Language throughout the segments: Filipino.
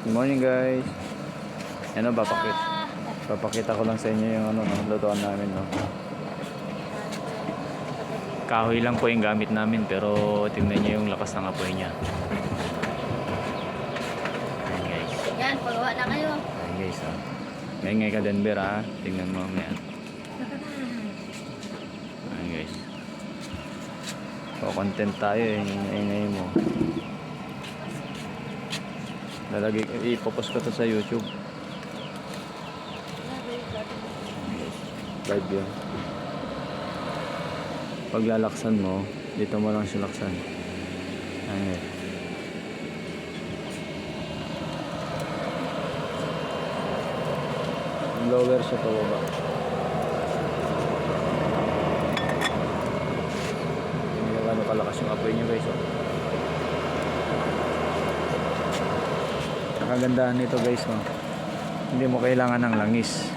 Good morning guys. Ano papakita ko lang sa inyo yung lutuan namin, no. Kahoy lang po yung gamit namin, pero tingnan niyo yung lakas ng apoy niya. Ayan guys. Yan, pagawa na kayo. Ayan guys, ha. Ngayon ka Denver, ha. Tingnan mo mamaya. Ayan guys. So, content tayo, ngayon mo. Ipopost ko to sa YouTube. Live yun. Pag lalaksan mo, dito mo lang siya laksan. Ayan. Lower siya pababa. Hindi gano kalakas yung apoy niya guys, oh. Kagandahan nito guys, no? Hindi mo kailangan ng langis.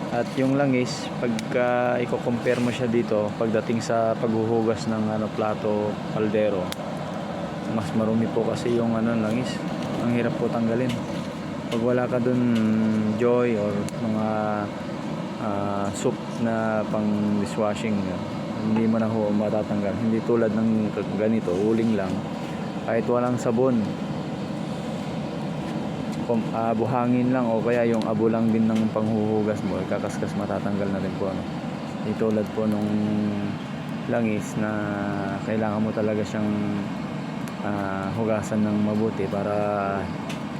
At yung langis, pagka i-compare mo siya dito pagdating sa paghuhugas ng plato, kaldero, mas marumi po kasi yung langis. Ang hirap po tanggalin. Pag wala ka dun joy or mga soup na pang dishwashing, hindi mo na ho matatanggal. Hindi tulad ng ganito, uling lang, kahit walang sabon, buhangin lang o kaya yung abo lang din ng panghuhugas mo, kakaskas, matatanggal na rin po, ano. Di tulad po nung langis na kailangan mo talaga siyang hugasan ng mabuti, para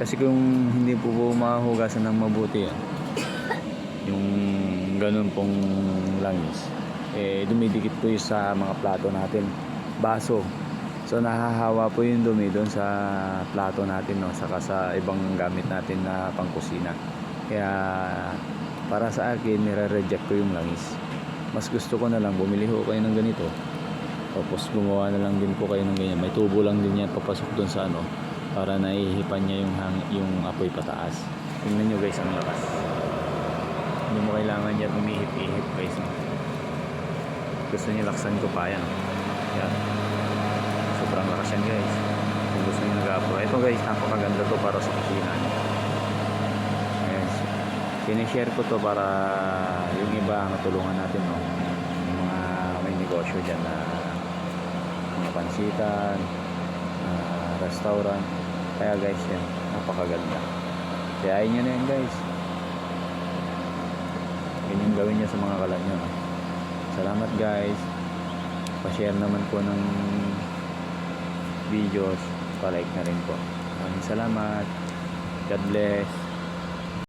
kasi kung hindi po mahugasan ng mabuti yung ganun pong langis, dumidikit po yun sa mga plato natin, baso. So nahahawa po yung dumi doon sa plato natin, no, saka sa ibang gamit natin na pangkusina. Kaya para sa akin, nire-reject ko yung langis. Mas gusto ko na lang bumili ho kayo ng ganito, tapos gumawa na lang din po kayo ng ganyan. May tubo lang din yan papasok doon sa para naihipan niya yung apoy pataas. Tingnan nyo guys, ang lakas. Hindi mo kailangan yan umihip-ihip guys, no? Gusto niyo laksan ko pa yan. Yan. Sobrang lakas yan guys. Kung gusto nyo nag-apply, ito guys, napakaganda to para sa kusina. Yes. Sinishare ko to para yung iba matulungan natin, no? Yung mga may negosyo dyan na mga pansitan, restaurant. Kaya guys, yan, napakaganda. Kaya nyo na yan guys. Ganyan gawin nyo sa mga kalan nyo, no? Salamat guys. Pa-share naman po ng videos, pa-like na rin po. Maraming salamat. God bless.